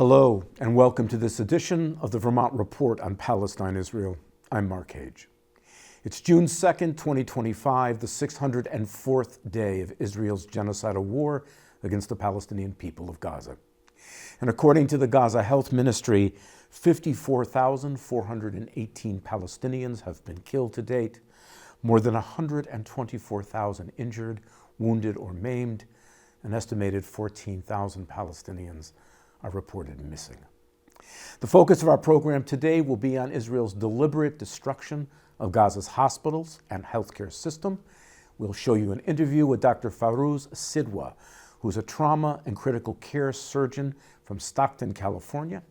Hello, and welcome to this edition of the Vermont Report on Palestine, Israel. I'm Mark Hage. It's June 2nd, 2025, the 604th day of Israel's genocidal war against the Palestinian people of Gaza. And according to the Gaza Health Ministry, 54,418 Palestinians have been killed to date, more than 124,000 injured, wounded, or maimed. An estimated 14,000 Palestinians are reported missing. The focus of our program today will be on Israel's deliberate destruction of Gaza's hospitals and healthcare system. We'll show you an interview with Dr. Farouz Sidwa, who's a trauma and critical care surgeon from Stockton, California.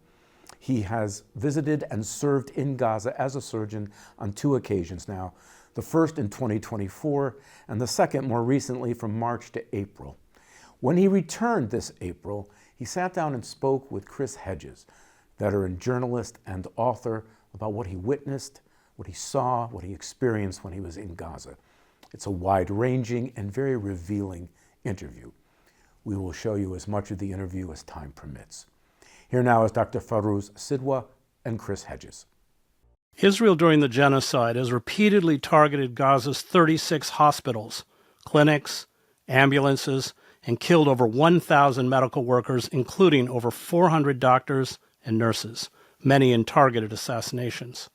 He has visited and served in Gaza as a surgeon on two occasions now, the first in 2024 and the second more recently from March to April. When he returned this April, he sat down and spoke with Chris Hedges, veteran journalist and author, about what he witnessed, what he saw, what he experienced when he was in Gaza. It's a wide-ranging and very revealing interview. We will show you as much of the interview as time permits. Here now is Dr. Farouz Sidwa and Chris Hedges. Israel during the genocide has repeatedly targeted Gaza's 36 hospitals, clinics, ambulances, and killed over 1,000 medical workers, including over 400 doctors and nurses, many in targeted assassinations.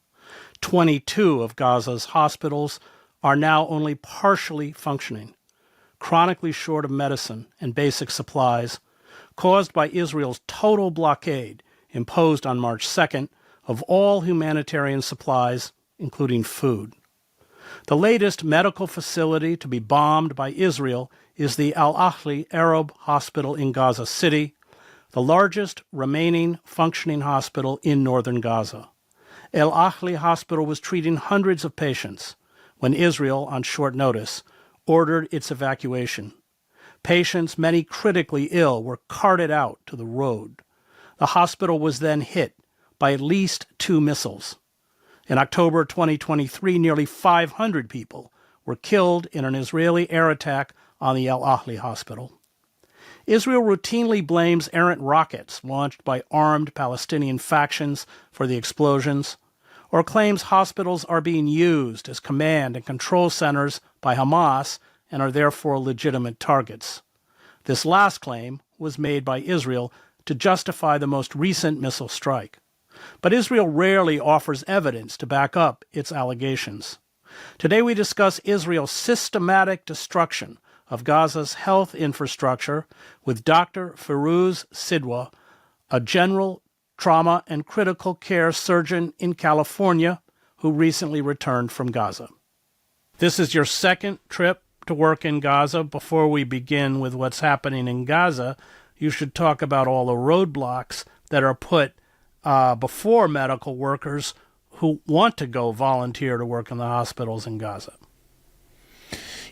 22 of Gaza's hospitals are now only partially functioning, chronically short of medicine and basic supplies, caused by Israel's total blockade imposed on March 2nd of all humanitarian supplies, including food. The latest medical facility to be bombed by Israel is the Al-Ahli Arab Hospital in Gaza City, the largest remaining functioning hospital in northern Gaza. Al-Ahli Hospital was treating hundreds of patients when Israel, on short notice, ordered its evacuation. Patients, many critically ill, were carted out to the road. The hospital was then hit by at least 2 missiles. In October 2023, nearly 500 people were killed in an Israeli air attack on the Al-Ahli hospital. Israel routinely blames errant rockets launched by armed Palestinian factions for the explosions, or claims hospitals are being used as command and control centers by Hamas and are therefore legitimate targets. This last claim was made by Israel to justify the most recent missile strike. But Israel rarely offers evidence to back up its allegations. Today we discuss Israel's systematic destruction of Gaza's health infrastructure with Dr. Farouz Sidwa, a general trauma and critical care surgeon in California who recently returned from Gaza. This is your second trip to work in Gaza. Before we begin with what's happening in Gaza, you should talk about all the roadblocks that are put before medical workers who want to go volunteer to work in the hospitals in Gaza.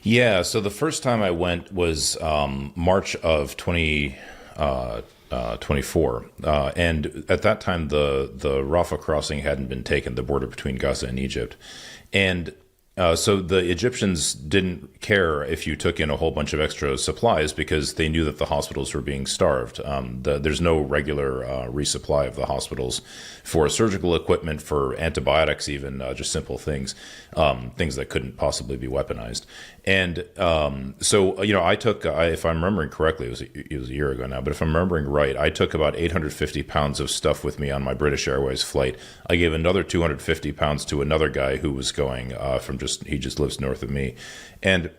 Yeah, so the first time I went was March of 2024, and at that time the Rafah crossing hadn't been taken, the border between Gaza and Egypt, and so the Egyptians didn't care if you took in a whole bunch of extra supplies because they knew that the hospitals were being starved. There's no regular resupply of the hospitals for surgical equipment, for antibiotics, even just simple things, things that couldn't possibly be weaponized. And so, I took, if I'm remembering correctly, it was a year ago now, but if I'm remembering right, I took about 850 pounds of stuff with me on my British Airways flight. I gave another 250 pounds to another guy who was going he just lives north of me. And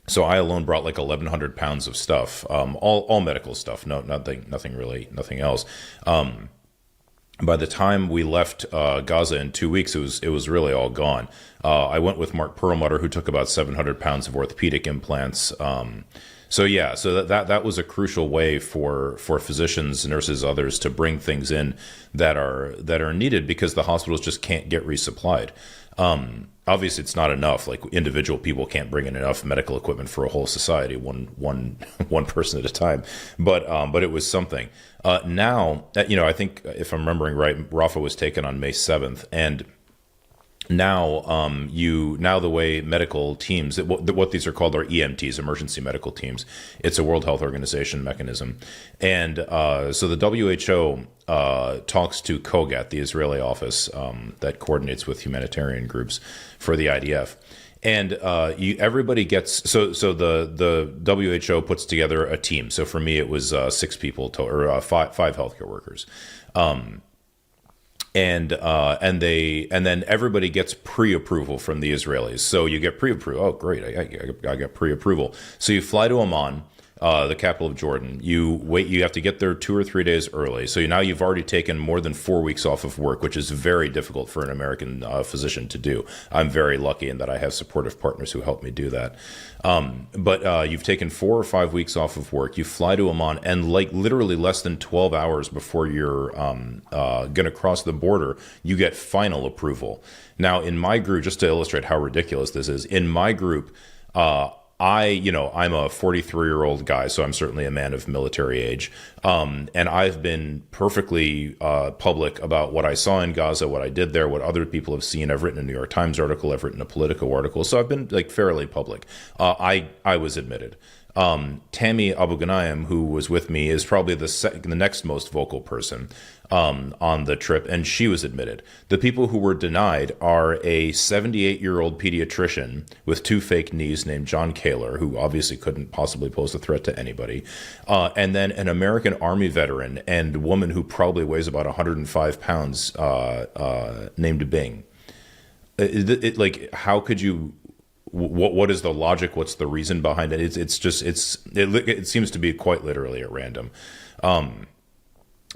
so I alone brought like 1,100 pounds of stuff, all medical stuff, nothing else. By the time we left Gaza in 2 weeks, it was really all gone. I went with Mark Perlmutter, who took about 700 pounds of orthopedic implants. So that was a crucial way for physicians, nurses, others to bring things in that are needed because the hospitals just can't get resupplied. Obviously, it's not enough. Like individual people can't bring in enough medical equipment for a whole society, one person at a time. But it was something. Now, I think if I'm remembering right, Rafah was taken on May 7th, and now the way medical teams, what these are called are EMTs, emergency medical teams. It's a World Health Organization mechanism, and so the WHO talks to COGAT, the Israeli office that coordinates with humanitarian groups for the IDF. And everybody gets the WHO puts together a team. So for me, it was 6 people or five healthcare workers, and then everybody gets pre-approval from the Israelis. So you get pre-approval. Oh, great! I got pre-approval. So you fly to Amman, the capital of Jordan. You wait. You have to get there 2 or 3 days early. So now you've already taken more than 4 weeks off of work, which is very difficult for an American physician to do. I'm very lucky in that I have supportive partners who help me do that. But you've taken 4 or 5 weeks off of work. You fly to Amman, and like literally less than 12 hours before you're going to cross the border, you get final approval. Now, in my group, just to illustrate how ridiculous this is, in my group, I'm a 43-year-old guy, so I'm certainly a man of military age. And I've been perfectly public about what I saw in Gaza, what I did there, what other people have seen. I've written a New York Times article, I've written a Politico article, so I've been like fairly public. I was admitted. Tammy Abu Ghanaim, who was with me, is probably the next most vocal person on the trip, and she was admitted. The people who were denied are a 78-year-old pediatrician with 2 fake knees named John Kaler, who obviously couldn't possibly pose a threat to anybody, and then an American Army veteran and woman who probably weighs about 105 pounds named Bing. Like, how could you... What is the logic? What's the reason behind it? It seems to be quite literally at random.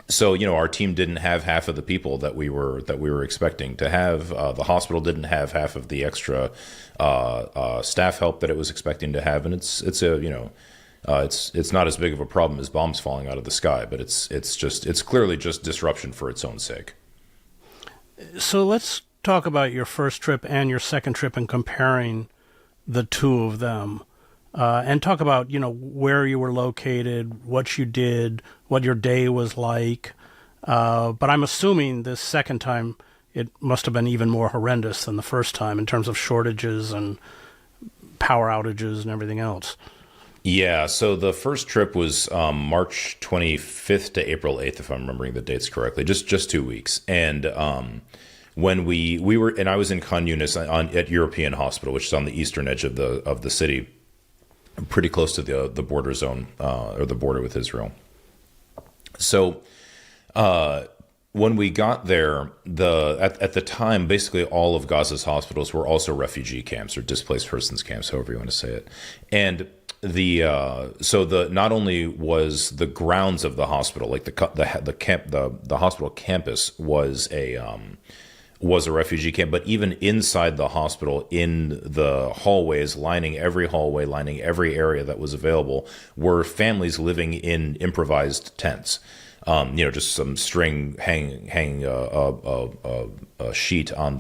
So our team didn't have half of the people that we were expecting to have. The hospital didn't have half of the extra staff help that it was expecting to have, and it's not as big of a problem as bombs falling out of the sky, but it's clearly just disruption for its own sake. So let's talk about your first trip and your second trip and comparing the two of them, and talk about, where you were located, what you did, what your day was like. But I'm assuming this second time it must have been even more horrendous than the first time in terms of shortages and power outages and everything else. Yeah, so the first trip was March 25th to April 8th, if I'm remembering the dates correctly, just 2 weeks. And when we were, and I was in Khan Yunis at European Hospital, which is on the eastern edge of the city, pretty close to the border zone, or the border with Israel. So when we got there, at the time, basically all of Gaza's hospitals were also refugee camps or displaced persons camps, however you want to say it. And not only was the grounds of the hospital, like the hospital campus was a refugee camp, but even inside the hospital, in the hallways, lining every hallway, lining every area that was available, were families living in improvised tents. Just some string hanging a sheet on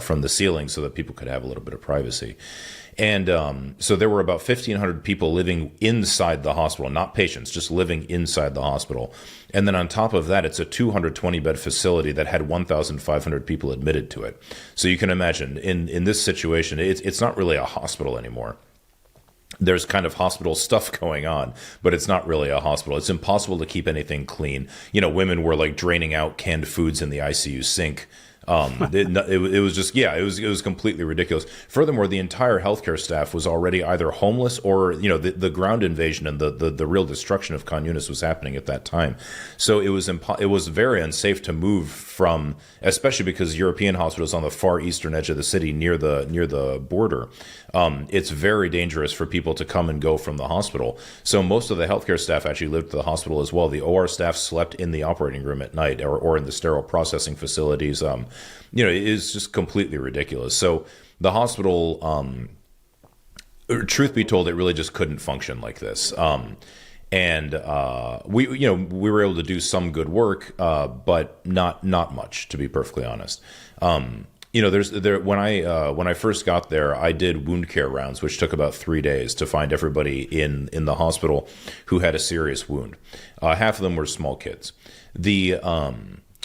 from the ceiling so that people could have a little bit of privacy. And so there were about 1,500 people living inside the hospital, not patients, just living inside the hospital. And then on top of that, it's a 220-bed facility that had 1,500 people admitted to it. So you can imagine, in this situation, it's not really a hospital anymore. There's kind of hospital stuff going on, but it's not really a hospital. It's impossible to keep anything clean. Women were like draining out canned foods in the ICU sink. It was just, it was completely ridiculous. Furthermore, the entire healthcare staff was already either homeless or, the ground invasion and the real destruction of Khan Yunis was happening at that time. So it was very unsafe to move from, especially because European hospitals on the far eastern edge of the city near the border. It's very dangerous for people to come and go from the hospital. So most of the healthcare staff actually lived at the hospital as well. The OR staff slept in the operating room at night or in the sterile processing facilities. It is just completely ridiculous. So the hospital, truth be told, it really just couldn't function like this. And we were able to do some good work, but not much, to be perfectly honest. When I first got there, I did wound care rounds, which took about 3 days to find everybody in the hospital who had a serious wound. Half of them were small kids.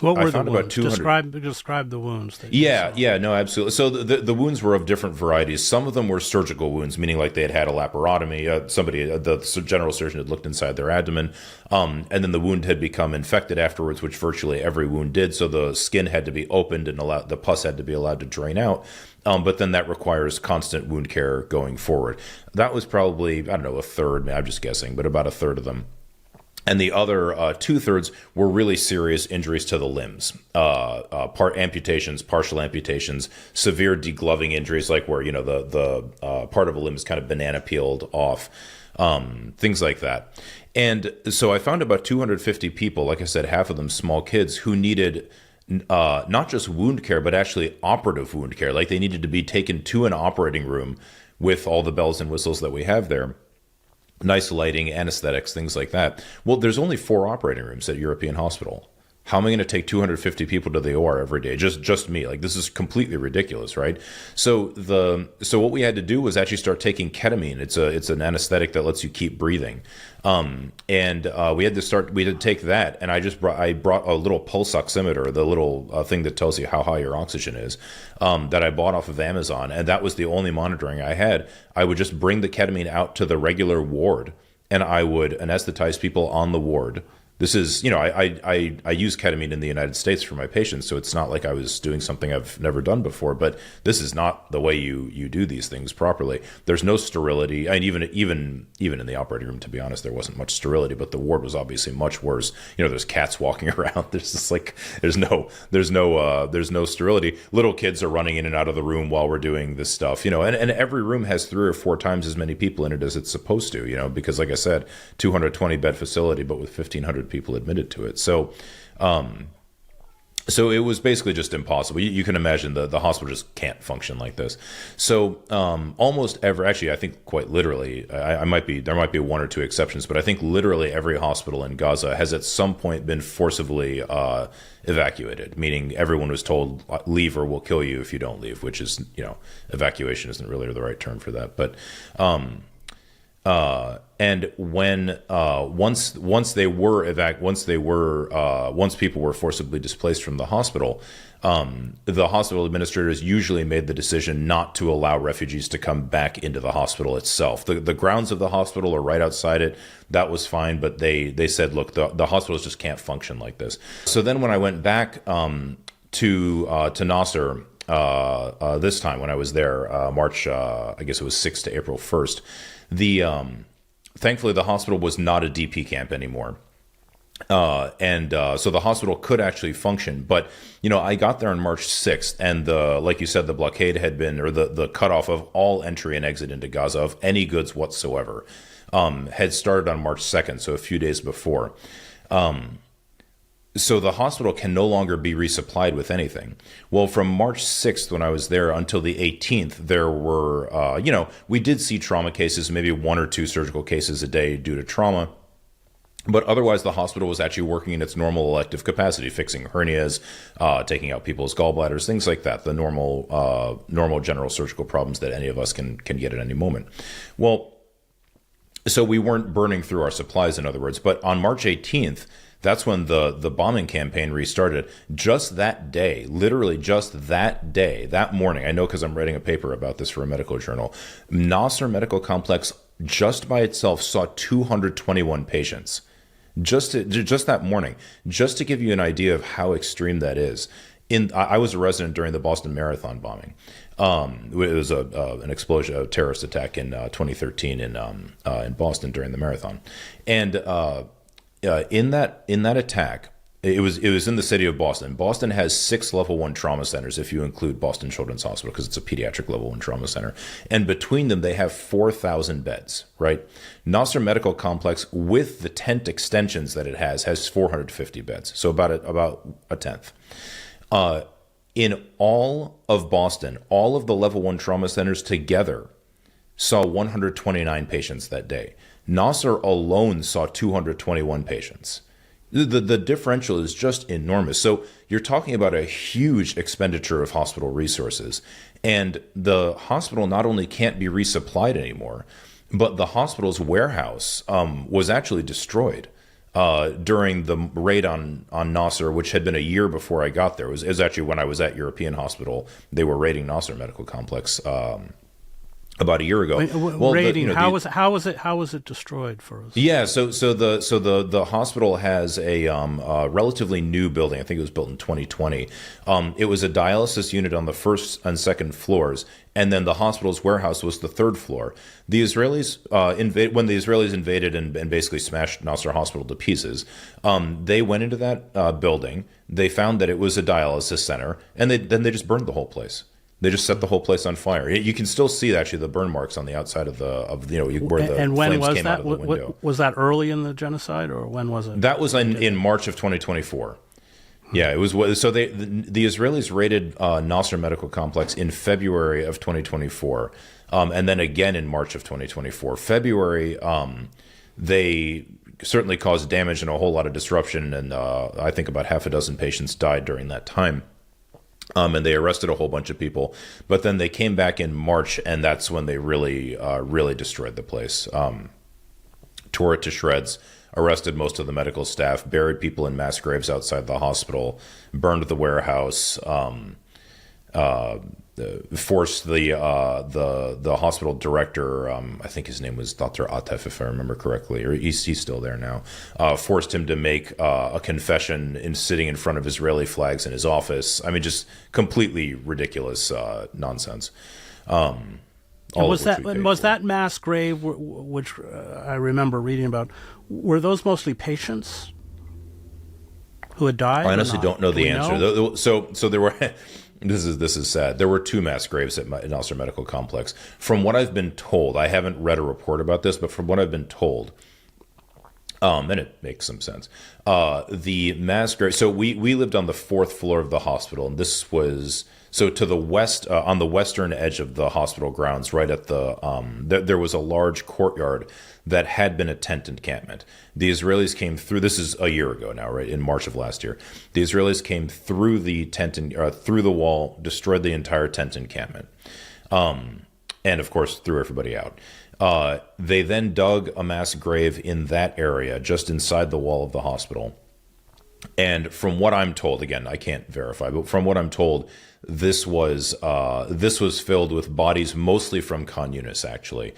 What I were the found about wounds? 200. Describe the wounds that you Yeah, saw. yeah, no, absolutely. So the wounds were of different varieties. Some of them were surgical wounds, meaning like they had had a laparotomy. The general surgeon had looked inside their abdomen, and then the wound had become infected afterwards, which virtually every wound did. So the skin had to be opened and the pus had to be allowed to drain out. But then that requires constant wound care going forward. That was probably, I don't know, a third. I'm just guessing, but about a third of them. And the other 2/3 were really serious injuries to the limbs, part amputations, partial amputations, severe degloving injuries, like where the part of a limb is kind of banana peeled off, things like that. And so I found about 250 people, like I said, half of them small kids, who needed not just wound care, but actually operative wound care. Like they needed to be taken to an operating room with all the bells and whistles that we have there. Nice lighting, anesthetics, things like that. Well, there's only 4 operating rooms at European Hospital. How am I going to take 250 people to the OR every day? Just me. Like this is completely ridiculous, right? So what we had to do was actually start taking ketamine. It's an anesthetic that lets you keep breathing. We had to take that, and I brought a little pulse oximeter, the little thing that tells you how high your oxygen is, that I bought off of Amazon, and that was the only monitoring I had. I would just bring the ketamine out to the regular ward, and I would anesthetize people on the ward. This is, I use ketamine in the United States for my patients, so it's not like I was doing something I've never done before, but this is not the way you do these things properly. There's no sterility. I mean, even in the operating room, to be honest, there wasn't much sterility, but the ward was obviously much worse. There's cats walking around. There's just like, there's no sterility. Little kids are running in and out of the room while we're doing this stuff, and every room has 3 or 4 times as many people in it as it's supposed to, because like I said, 220 bed facility, but with 1,500 people admitted to it. So it was basically just impossible. You can imagine the hospital just can't function like this. So actually, I think quite literally, there might be 1 or 2 exceptions, but I think literally every hospital in Gaza has at some point been forcibly evacuated, meaning everyone was told, leave or we'll kill you if you don't leave, which is, evacuation isn't really the right term for that. But and when once people were forcibly displaced from the hospital administrators usually made the decision not to allow refugees to come back into the hospital itself. The grounds of the hospital are right outside it. That was fine, but they said, look, the hospitals just can't function like this. So then when I went back to Nasser this time when I was there, March, I guess it was 6th to April 1st. Thankfully, the hospital was not a DP camp anymore. So the hospital could actually function. But, I got there on March 6th, and like you said, the blockade had been, or the cutoff of all entry and exit into Gaza of any goods whatsoever, had started on March 2nd, so a few days before. So the hospital can no longer be resupplied with anything. Well, from March 6th, when I was there, until the 18th, there were, we did see trauma cases, maybe 1 or 2 surgical cases a day due to trauma. But otherwise, the hospital was actually working in its normal elective capacity, fixing hernias, taking out people's gallbladders, things like that, the normal general surgical problems that any of us can get at any moment. Well, so we weren't burning through our supplies, in other words. But on March 18th, that's when the bombing campaign restarted. Just that day, literally just that day, that morning, I know because I'm writing a paper about this for a medical journal, Nasser Medical Complex just by itself saw 221 patients. Just that morning, just to give you an idea of how extreme that is. I was a resident during the Boston Marathon bombing. It was an explosion, a terrorist attack in 2013 in Boston during the marathon, and in that attack, it was in the city of Boston. Boston has 6 level 1 trauma centers if you include Boston Children's Hospital, because it's a pediatric level 1 trauma center, and between them they have 4,000 beds. Right, Nasser Medical Complex with the tent extensions that it has 450 beds, so about a tenth. In all of Boston, all of the level 1 trauma centers together saw 129 patients that day. Nasser alone saw 221 patients. The differential is just enormous. So you're talking about a huge expenditure of hospital resources. And the hospital not only can't be resupplied anymore, but the hospital's warehouse was actually destroyed. during the raid on Nasser, which had been a year before I got there. It was actually when I was at European Hospital. They were raiding Nasser Medical Complex about a year ago. Raiding. How was it destroyed for us? Yeah, so the hospital has a relatively new building. I think it was built in 2020. It was a dialysis unit on the first and second floors, and then the hospital's warehouse was the third floor. The Israelis when the Israelis invaded and basically smashed Nasser Hospital to pieces, they went into that building. They found that it was a dialysis center, and then they just burned the whole place. They just set the whole place on fire. You can still see actually the burn marks on the outside of where the flames came out of the window. Was that early in the genocide, or when was it? That was in March of 2024. Yeah, it was. So the Israelis raided Nasser Medical Complex in February of 2024, and then again in March of 2024. February, they certainly caused damage and a whole lot of disruption, and I think about half a dozen patients died during that time. And they arrested a whole bunch of people, but then they came back in March, and that's when they really destroyed the place. Tore it to shreds, arrested most of the medical staff, buried people in mass graves outside the hospital, burned the warehouse, forced the hospital director, I think his name was Dr. Atef, if I remember correctly, or he's still there now, forced him to make a confession in sitting in front of Israeli flags in his office. I mean, just completely ridiculous nonsense. Was that mass grave, which I remember reading about, were those mostly patients who had died? I honestly don't know the answer. So there were. This is sad. There were 2 mass graves at Nasser Medical Complex. From what I've been told, I haven't read a report about this, but from what I've been told, and it makes some sense. The mass grave. So we lived on the 4th floor of the hospital, and this was to the west, on the western edge of the hospital grounds, right at the. There was a large courtyard that had been a tent encampment. The Israelis came through. This is a year ago now, right? In March of last year, the Israelis came through the tent through the wall, destroyed the entire tent encampment, and of course threw everybody out. They then dug a mass grave in that area, just inside the wall of the hospital. And from what I'm told, again, I can't verify, but from what I'm told, this was filled with bodies, mostly from Khan Yunis, actually.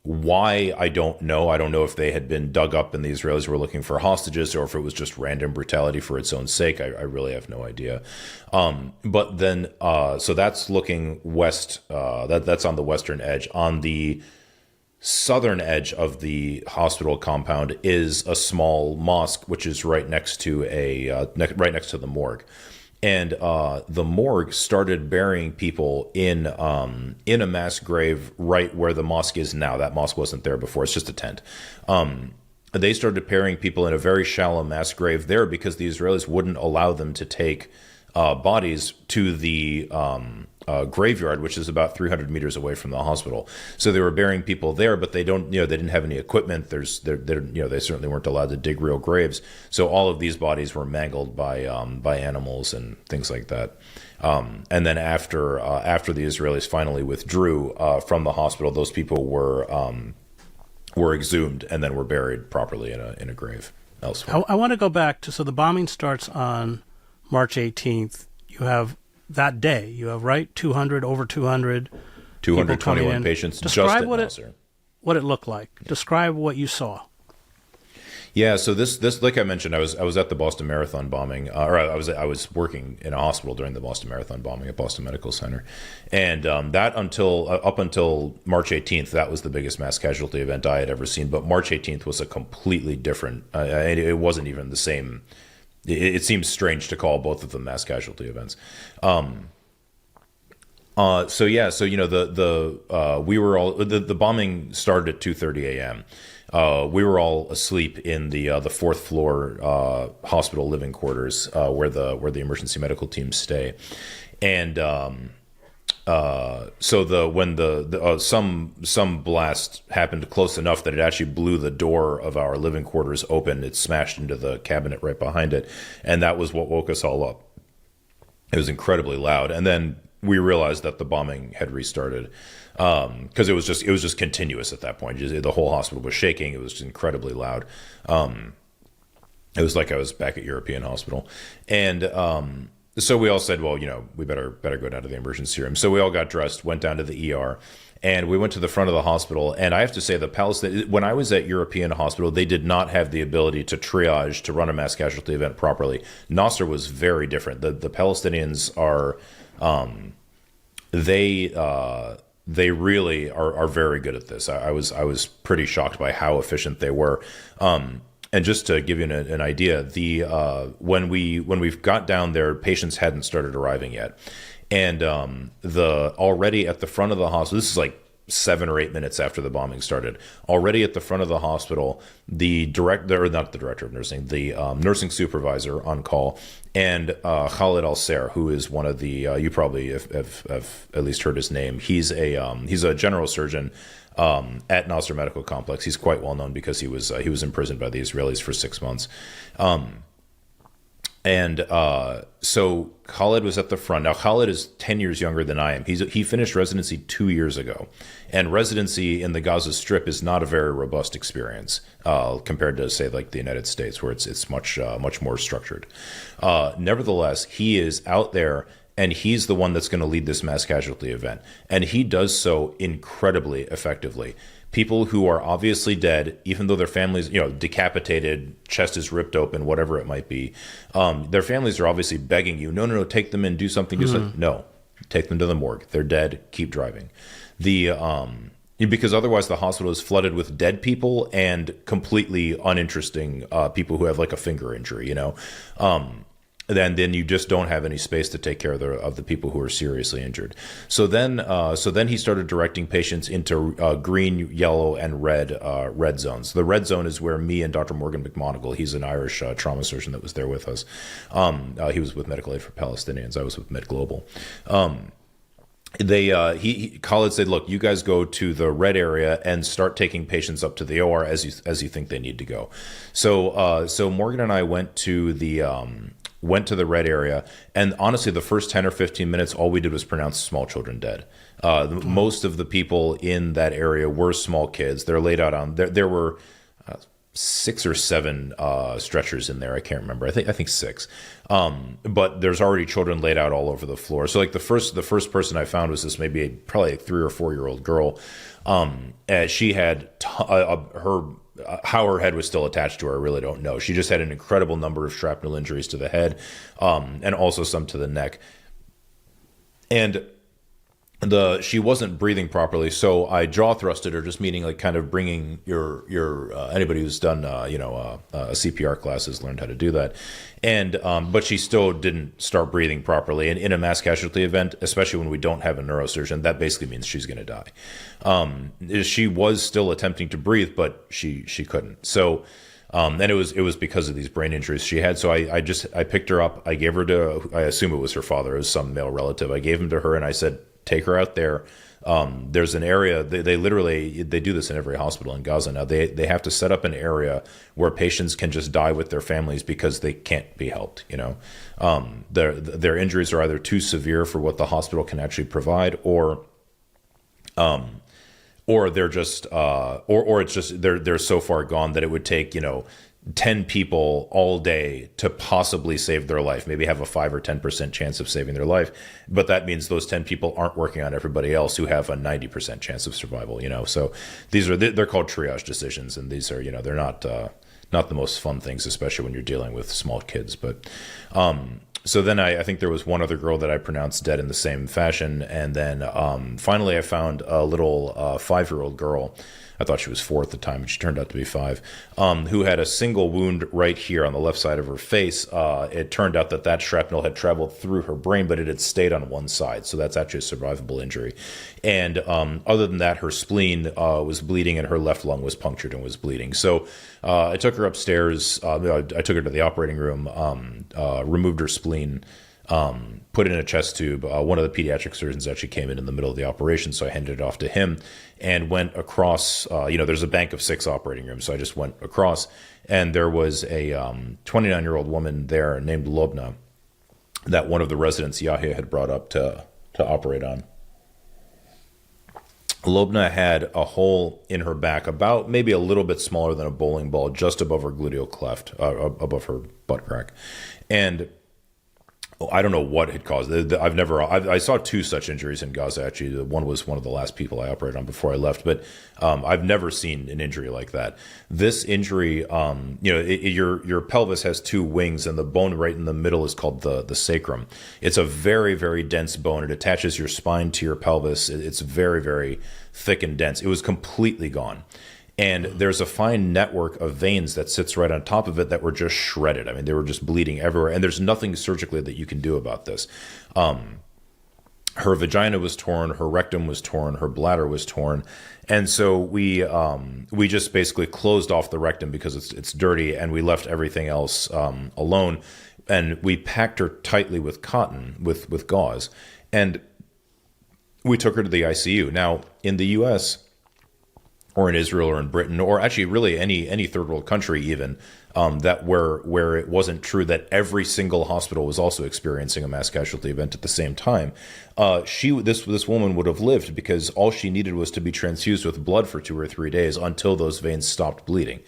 Why, I don't know. I don't know if they had been dug up and the Israelis were looking for hostages, or if it was just random brutality for its own sake. I really have no idea. But then, so that's looking west. That's on the western edge. On the southern edge of the hospital compound is a small mosque, which is right next to the morgue. And the morgue started burying people in a mass grave right where the mosque is now. That mosque wasn't there before. It's just a tent. They started burying people in a very shallow mass grave there because the Israelis wouldn't allow them to take bodies to the graveyard, which is about 300 meters away from the hospital. So they were burying people there, but they didn't have any equipment. They certainly weren't allowed to dig real graves. So all of these bodies were mangled by animals and things like that. And then after the Israelis finally withdrew from the hospital, those people were exhumed and then were buried properly in a grave elsewhere. I want to go back to, so the bombing starts on March 18th. You have that day, over 200 221 patients. Describe just at what it looked like. Describe what you saw. Yeah, so this like I mentioned, I was at the Boston Marathon bombing, or I was working in a hospital during the Boston Marathon bombing at Boston Medical Center, and up until March 18th, that was the biggest mass casualty event I had ever seen. But March 18th was a completely different. It wasn't even the same. It seems strange to call both of them mass casualty events. The bombing started at 2:30 a.m. We were all asleep in the 4th floor hospital living quarters where the emergency medical teams stay, and some blast happened close enough that it actually blew the door of our living quarters open. It smashed into the cabinet right behind it, and that was what woke us all up. It was incredibly loud, and then we realized that the bombing had restarted, because it was just continuous at that point. The whole hospital was shaking. It was just incredibly loud. It was like I was back at European Hospital, and so we all said, well, we better go down to the emergency room. So we all got dressed, went down to the ER, and we went to the front of the hospital. And I have to say, when I was at European Hospital, they did not have the ability to triage, to run a mass casualty event properly. Nasser was very different. The Palestinians are, they really are very good at this. I was pretty shocked by how efficient they were. And just to give you an idea, when we got down there, patients hadn't started arriving yet, and already at the front of the hospital, this is like 7 or 8 minutes after the bombing started. Already at the front of the hospital, the not the director of nursing, the nursing supervisor on call, and Khalid Al-Ser, who is one of the you probably have at least heard his name. He's a general surgeon at Nasser Medical Complex. He's quite well known because he was imprisoned by the Israelis for 6 months. So Khalid was at the front. Now, Khalid is 10 years younger than I am. He finished residency 2 years ago. And residency in the Gaza Strip is not a very robust experience compared to, say, like the United States, where it's much more structured. Nevertheless, he is out there, and he's the one that's going to lead this mass casualty event. And he does so incredibly effectively. People who are obviously dead, even though their families, decapitated, chest is ripped open, whatever it might be, their families are obviously begging you, no, take them in, do something. No, take them to the morgue. They're dead. Keep driving. Because otherwise the hospital is flooded with dead people and completely uninteresting people who have like a finger injury, then you just don't have any space to take care of the people who are seriously injured. So then he started directing patients into green, yellow, and red zones. The red zone is where me and Dr. Morgan McMonigal, he's an Irish trauma surgeon that was there with us. He was with Medical Aid for Palestinians. I was with Med Global. Khalid said, look, you guys go to the red area and start taking patients up to the OR as you think they need to go. So Morgan and I went to the red area, and honestly, the first 10 or 15 minutes, all we did was pronounce small children dead. Most of the people in that area were small kids. They're laid out on there were 6 or 7 stretchers in there. I can't remember. I think 6. But there's already children laid out all over the floor. So like the first person I found was this probably a 3 or 4 year old girl. She had how her head was still attached to her, I really don't know. She just had an incredible number of shrapnel injuries to the head, and also some to the neck. And she wasn't breathing properly, so I jaw thrusted her, just meaning like kind of bringing your anybody who's done a CPR class has learned how to do that, and but she still didn't start breathing properly. And in a mass casualty event, especially when we don't have a neurosurgeon, that basically means she's going to die. She was still attempting to breathe, but she couldn't. So. And it was because of these brain injuries she had. So I picked her up. I gave her to, I assume it was her father, it was some male relative. I gave him to her and I said, take her out there. There's an area, they literally do this in every hospital in Gaza now. They have to set up an area where patients can just die with their families because they can't be helped. Their injuries are either too severe for what the hospital can actually provide, or they're just or it's just they're so far gone that it would take 10 people all day to possibly save their life, maybe have a 5 or 10% chance of saving their life, but that means those 10 people aren't working on everybody else who have a 90% chance of survival. So they're called triage decisions, and these are they're not the most fun things, especially when you're dealing with small kids. But so then I think there was one other girl that I pronounced dead in the same fashion. And then finally I found a little 5-year-old girl. I thought she was 4 at the time, but she turned out to be 5, who had a single wound right here on the left side of her face. It turned out that shrapnel had traveled through her brain, but it had stayed on one side. So that's actually a survivable injury. And other than that, her spleen was bleeding and her left lung was punctured and was bleeding. So I took her upstairs. I took her to the operating room, removed her spleen, put it in a chest tube. One of the pediatric surgeons actually came in the middle of the operation, so I handed it off to him and went across. There's a bank of 6 operating rooms, so I just went across, and there was a 29-year-old woman there named Lobna that one of the residents, Yahya, had brought up to to operate on. Lobna had a hole in her back, about maybe a little bit smaller than a bowling ball, just above her gluteal cleft, above her butt crack, and I don't know what had caused it. I saw two such injuries in Gaza, actually. One was one of the last people I operated on before I left, but I've never seen an injury like that. This injury, your pelvis has two wings, and the bone right in the middle is called the sacrum. It's a very, very dense bone. It attaches your spine to your pelvis. It's very, very thick and dense. It was completely gone. And there's a fine network of veins that sits right on top of it that were just shredded. I mean, they were just bleeding everywhere. And there's nothing surgically that you can do about this. Her vagina was torn, her rectum was torn, her bladder was torn. And so we just basically closed off the rectum because it's dirty, and we left everything else alone. And we packed her tightly with cotton, with gauze. And we took her to the ICU. Now, in the U.S., or in Israel, or in Britain, or actually really any third world country even, that where it wasn't true that every single hospital was also experiencing a mass casualty event at the same time, this woman would have lived, because all she needed was to be transfused with blood for 2 or 3 days until those veins stopped bleeding.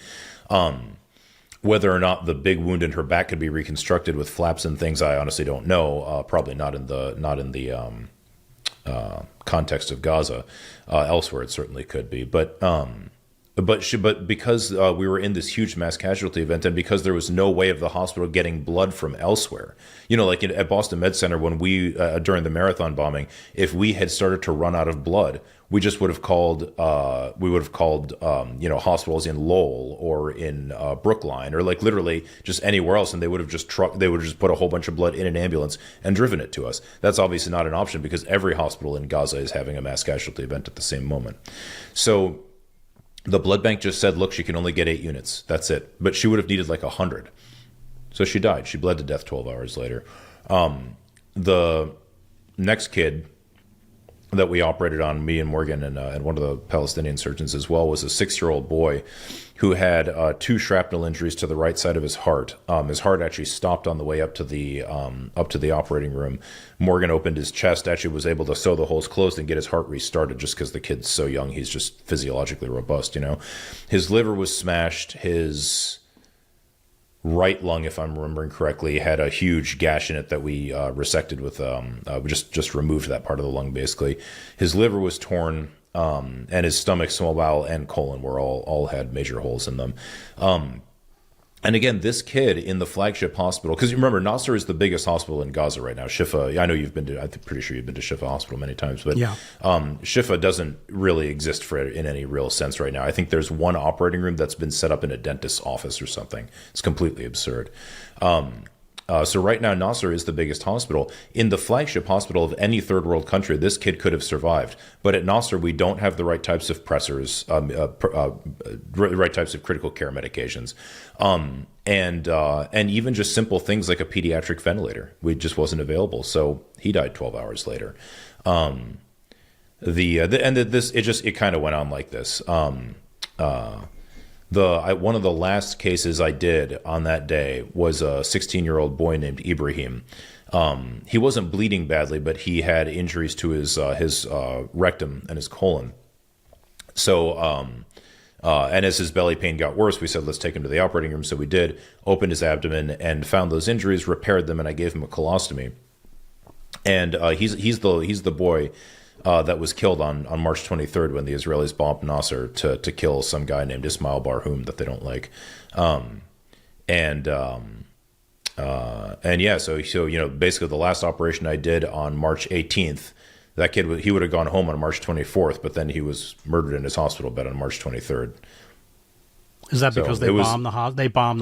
Whether or not the big wound in her back could be reconstructed with flaps and things, I honestly don't know. Probably not in the context of Gaza. Elsewhere, it certainly could be, but because we were in this huge mass casualty event, and because there was no way of the hospital getting blood from elsewhere, like at Boston Med Center, when we during the marathon bombing, if we had started to run out of blood, we just would have called hospitals in Lowell or in Brookline, or like literally just anywhere else, and they would have just put a whole bunch of blood in an ambulance and driven it to us. That's obviously not an option, because every hospital in Gaza is having a mass casualty event at the same moment. So the blood bank just said, look, she can only get 8 units. That's it. But she would have needed like 100. So she died. She bled to death 12 hours later. The next kid that we operated on, me and Morgan and one of the Palestinian surgeons as well, was a 6-year-old boy who had 2 shrapnel injuries to the right side of his heart. His heart actually stopped on the way up to the operating room. Morgan opened his chest, actually was able to sew the holes closed and get his heart restarted, just because the kid's so young. He's just physiologically robust, His liver was smashed. His right lung, if I'm remembering correctly, had a huge gash in it that we resected with, we just removed that part of the lung, basically. His liver was torn, and his stomach, small bowel, and colon were all had major holes in them. And again, this kid in the flagship hospital, because you remember, Nasser is the biggest hospital in Gaza right now. Shifa, I know you've been to, I'm pretty sure you've been to Shifa Hospital many times, but yeah. Shifa doesn't really exist in any real sense right now. I think there's one operating room that's been set up in a dentist's office or something. It's completely absurd. So right now, Nasser is the biggest hospital. In the flagship hospital of any third world country, this kid could have survived. But at Nasser, we don't have the right types of pressors, right types of critical care medications, and even just simple things like a pediatric ventilator. It just wasn't available. So he died 12 hours later. It kind of went on like this. One of the last cases I did on that day was a 16-year-old boy named Ibrahim. He wasn't bleeding badly, but he had injuries to his rectum and his colon. So, and as his belly pain got worse, we said, let's take him to the operating room. So we did, opened his abdomen and found those injuries, repaired them, and I gave him a colostomy. And he's the boy that was killed on March 23rd when the Israelis bombed Nasser to kill some guy named Ismail Barhoum that they don't like. So basically the last operation I did on March 18th, that kid, he would have gone home on March 24th, but then he was murdered in his hospital bed on March 23rd. Is that because they bombed the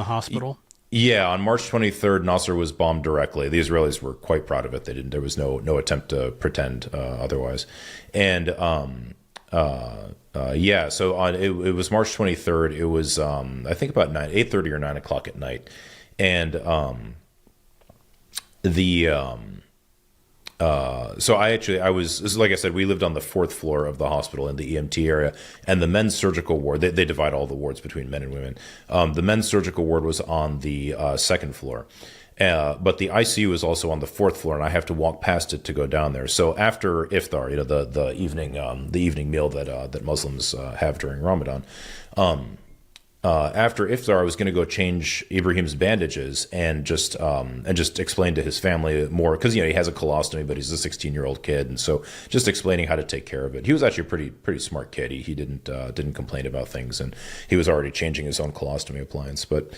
hospital? Yeah, on March 23rd, Nasser was bombed directly. The Israelis were quite proud of it. There was no attempt to pretend otherwise. And it was March 23rd. It was I think about 8:30 or 9 o'clock at night, and so I was, like I said, we lived on the 4th floor of the hospital in the EMT area, and the men's surgical ward, they divide all the wards between men and women. The men's surgical ward was on the 2nd floor. But the ICU is also on the fourth floor, and I have to walk past it to go down there. So after iftar, the evening meal that Muslims have during Ramadan, after iftar, I was going to go change Ibrahim's bandages and just explain to his family more, because he has a colostomy, but he's a 16-year-old kid, and so just explaining how to take care of it. He was actually a pretty smart kid. He didn't complain about things, and he was already changing his own colostomy appliance. But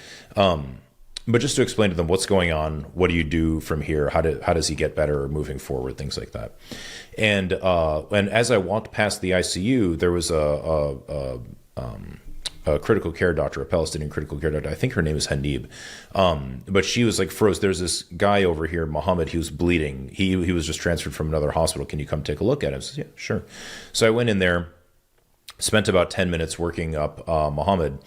just to explain to them what's going on, what do you do from here, how does he get better moving forward, things like that. And as I walked past the ICU, there was a critical care doctor, a Palestinian critical care doctor. I think her name is Hanib. But she was like, froze. There's this guy over here, Mohammed. He was bleeding. He was just transferred from another hospital. Can you come take a look at him? I said, yeah, sure. So I went in there, spent about 10 minutes working up Mohammed.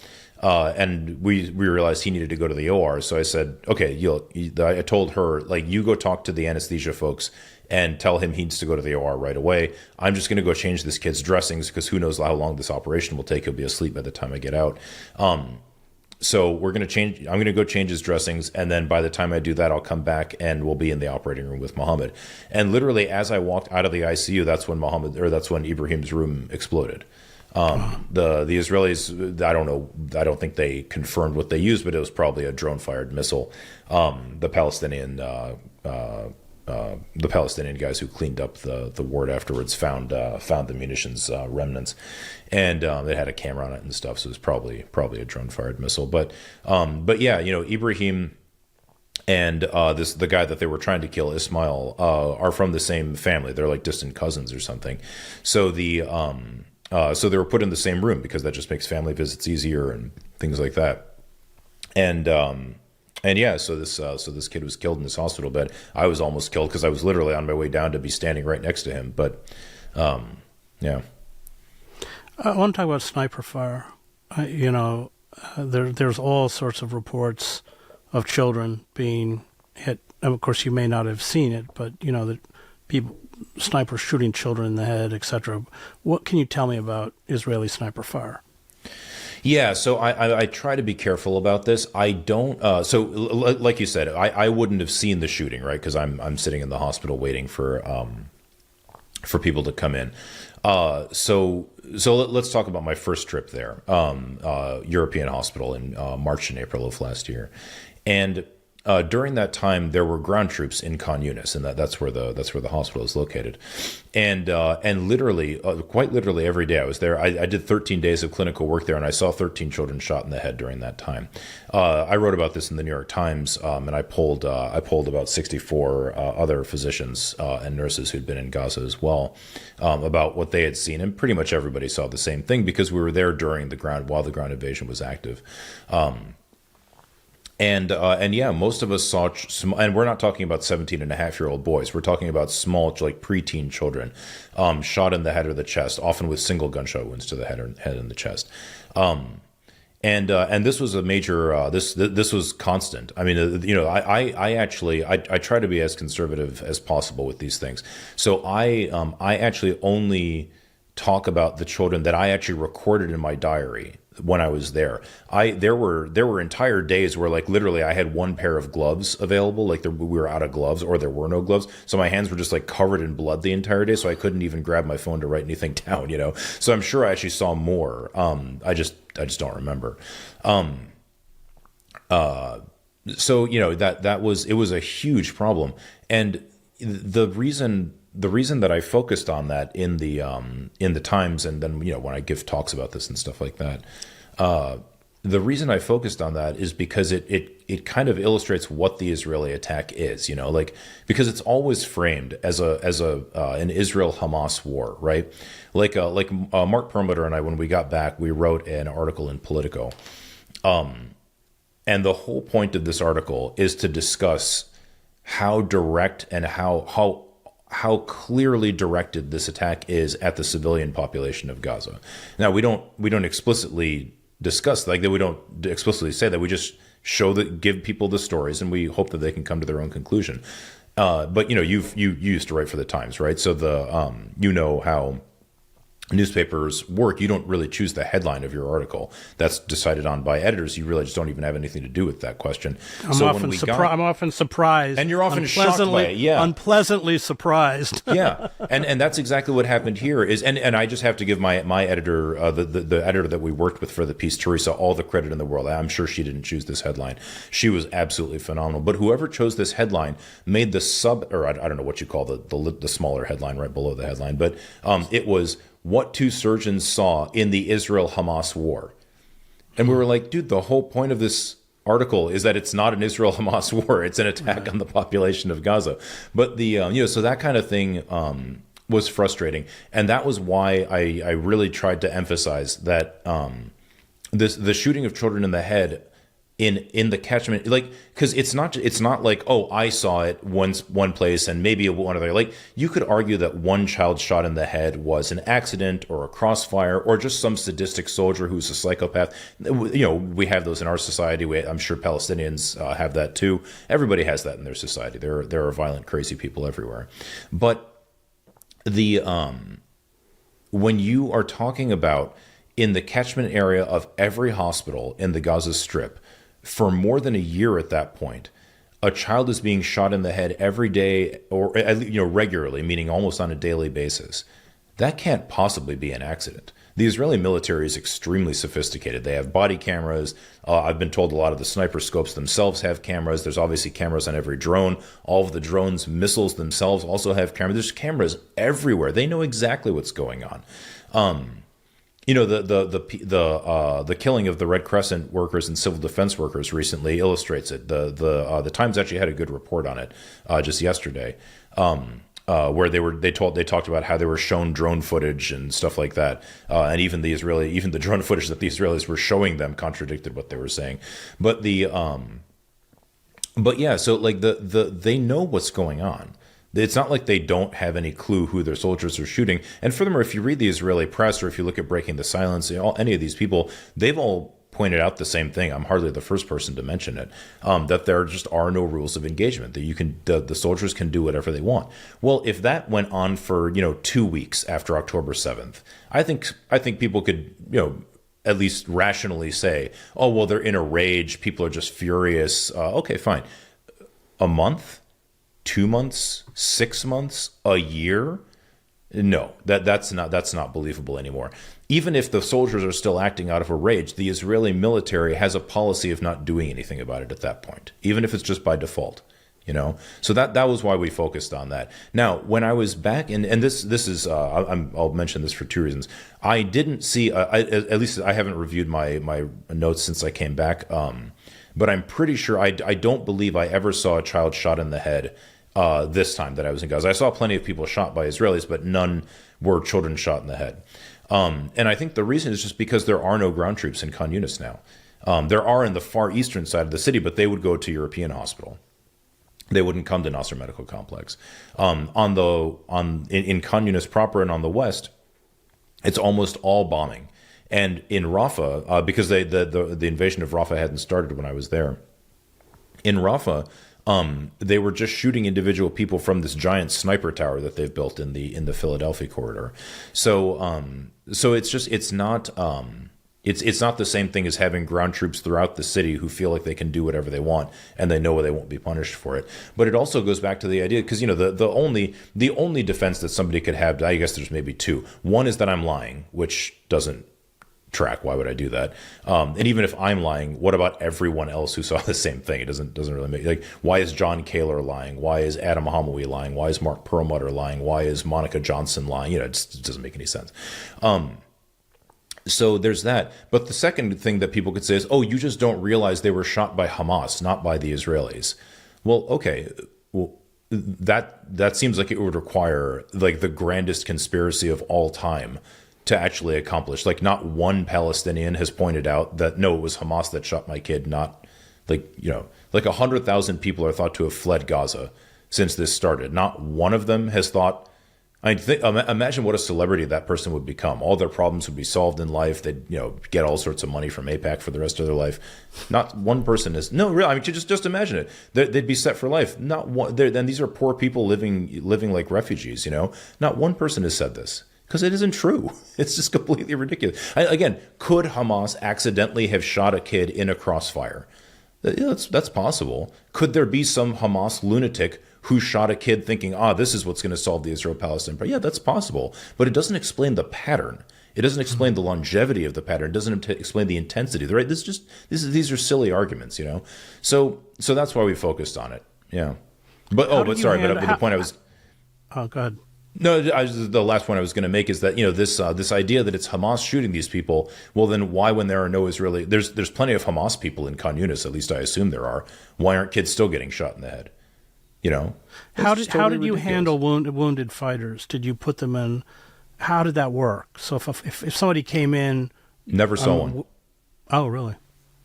And we realized he needed to go to the OR. So I said, okay, I told her, like, you go talk to the anesthesia folks and tell him he needs to go to the OR right away. I'm just going to go change this kid's dressings because who knows how long this operation will take. He'll be asleep by the time I get out. So I'm going to go change his dressings. And then by the time I do that, I'll come back and we'll be in the operating room with Mohammed. And literally as I walked out of the ICU, that's when Ibrahim's room exploded. The Israelis, I don't think they confirmed what they used, but it was probably a drone fired missile. The Palestinian guys who cleaned up the ward afterwards found the munitions remnants, and it had a camera on it and stuff. So it was probably a drone fired missile. But yeah, Ibrahim and the guy that they were trying to kill, Ismail, are from the same family. They're like distant cousins or something. So so they were put in the same room because that just makes family visits easier and things like that. And yeah, so this kid was killed in this hospital bed. I was almost killed because I was literally on my way down to be standing right next to him. But yeah. I want to talk about sniper fire. There's all sorts of reports of children being hit. And of course, you may not have seen it, but that people. Snipers shooting children in the head, etc. What can you tell me about Israeli sniper fire? Yeah, so I try to be careful about this. I don't. So like you said, I wouldn't have seen the shooting, right? Because I'm sitting in the hospital waiting for people to come in. So let's talk about my first trip there, European hospital in March and April of last year, and. During that time, there were ground troops in Khan Yunis, and that's where the hospital is located. And literally, quite literally, every day I was there. I did 13 days of clinical work there, and I saw 13 children shot in the head during that time. I wrote about this in the New York Times, and I polled about 64 other physicians and nurses who'd been in Gaza as well about what they had seen, and pretty much everybody saw the same thing because we were there while the ground invasion was active. And yeah, most of us saw, and we're not talking about 17-and-a-half-year-old boys. We're talking about small, like preteen children, shot in the head or the chest, often with single gunshot wounds to the head and the chest. And this was a major. This was constant. I mean, I try to be as conservative as possible with these things. So I actually only talk about the children that I actually recorded in my diary. When I was there, there were entire days where like literally I had one pair of gloves available, like we were out of gloves or there were no gloves, so my hands were just like covered in blood the entire day, so I couldn't even grab my phone to write anything down, So I'm sure I actually saw more. I just don't remember. So it was a huge problem, and the reason that I focused on that in the Times, and then when I give talks about this and stuff like that, the reason I focused on that is because it kind of illustrates what the Israeli attack is, because it's always framed as an Israel-Hamas war, right? Like Mark Perlmutter and I, when we got back, we wrote an article in Politico, and the whole point of this article is to discuss how direct and how clearly directed this attack is at the civilian population of Gaza. Now, we don't explicitly discuss like that. We don't explicitly say that. We just give people the stories, and we hope that they can come to their own conclusion. But you used to write for the Times, right? So how newspapers work, you don't really choose the headline of your article. That's decided on by editors. You really just don't even have anything to do with that question. I'm often surprised. And you're often shocked by it. Yeah. Unpleasantly surprised. Yeah. And that's exactly what happened here is, and I just have to give my editor, the editor that we worked with for the piece, Teresa, all the credit in the world. I'm sure she didn't choose this headline. She was absolutely phenomenal. But whoever chose this headline made the I don't know what you call the smaller headline right below the headline, but it was, "What two surgeons saw in the Israel-Hamas war." And we were like, dude, the whole point of this article is that it's not an Israel-Hamas war. It's an attack on the population of Gaza. But so that kind of thing was frustrating. And that was why I really tried to emphasize that the shooting of children in the head in the catchment, like, because it's not like, oh, I saw it one place and maybe one other. Like, you could argue that one child shot in the head was an accident or a crossfire or just some sadistic soldier who's a psychopath. We have those in our society. I'm sure Palestinians have that too. Everybody has that in their society. There are violent, crazy people everywhere. But when you are talking about in the catchment area of every hospital in the Gaza Strip, for more than a year at that point, a child is being shot in the head every day, or regularly, meaning almost on a daily basis. That can't possibly be an accident. The Israeli military is extremely sophisticated. They have body cameras. I've been told a lot of the sniper scopes themselves have cameras. There's obviously cameras on every drone. All of the drones, missiles themselves also have cameras. There's cameras everywhere. They know exactly what's going on. The killing of the Red Crescent workers and civil defense workers recently illustrates it. The Times actually had a good report on it just yesterday, where they talked about how they were shown drone footage and stuff like that, and even the drone footage that the Israelis were showing them contradicted what they were saying. But so like they know what's going on. It's not like they don't have any clue who their soldiers are shooting. And furthermore, if you read the Israeli press or if you look at Breaking the Silence, any of these people, they've all pointed out the same thing. I'm hardly the first person to mention it, that there just are no rules of engagement, that the soldiers can do whatever they want. Well, if that went on for 2 weeks after October 7th, I think people could at least rationally say, oh, well, they're in a rage. People are just furious. Okay, fine. A month? 2 months, 6 months, a year? No, that's not believable anymore. Even if the soldiers are still acting out of a rage, the Israeli military has a policy of not doing anything about it at that point, even if it's just by default. So that was why we focused on that. Now, when I was back in, and this is I'll mention this for two reasons. I didn't see, at least I haven't reviewed my notes since I came back. But I'm pretty sure I don't believe I ever saw a child shot in the head this time that I was in Gaza. I saw plenty of people shot by Israelis, but none were children shot in the head. And I think the reason is just because there are no ground troops in Khan Yunis now. There are in the far eastern side of the city, but they would go to European hospital. They wouldn't come to Nasser Medical Complex. In Khan Yunis proper and on the west, it's almost all bombing. And in Rafah, because the invasion of Rafah hadn't started when I was there, in Rafah, they were just shooting individual people from this giant sniper tower that they've built in the Philadelphia corridor. So it's not the same thing as having ground troops throughout the city who feel like they can do whatever they want and they know they won't be punished for it. But it also goes back to the idea, because the only defense that somebody could have, I guess there's maybe two. One is that I'm lying, which doesn't track. Why would I do that? And even if I'm lying, what about everyone else who saw the same thing? It doesn't really make, like, why is John Kaler lying? Why is Adam Hamawi lying? Why is Mark Perlmutter lying? Why is Monica Johnson lying? It just doesn't make any sense. So there's that. But the second thing that people could say is, oh, you just don't realize they were shot by Hamas, not by the Israelis. Well, okay. Well, that seems like it would require like the grandest conspiracy of all time to actually accomplish. Like, not one Palestinian has pointed out that, no, it was Hamas that shot my kid, not like 100,000 people are thought to have fled Gaza since this started. Not one of them has thought, imagine what a celebrity that person would become. All their problems would be solved in life. They'd, get all sorts of money from AIPAC for the rest of their life. Not one person is, no, really, just imagine it. They'd be set for life. Not one, then these are poor people living like refugees, Not one person has said this. Because it isn't true. It's just completely ridiculous. Again, could Hamas accidentally have shot a kid in a crossfire? Yeah, that's possible. Could there be some Hamas lunatic who shot a kid thinking, this is what's going to solve the Israel-Palestine problem? Yeah, that's possible. But it doesn't explain the pattern. It doesn't explain the longevity of the pattern. It doesn't explain the intensity. Right? These are silly arguments, you know. So that's why we focused on it. Yeah. But the point I was. Oh, go ahead. No, the last point I was going to make is that, you know, this idea that it's Hamas shooting these people. Well, then why, when there are no Israeli, there's plenty of Hamas people in Khan Yunis, at least I assume there are. Why aren't kids still getting shot in the head? You know, how did you handle wounded fighters? Did you put them in? How did that work? So if somebody came in, never saw one. Oh, really?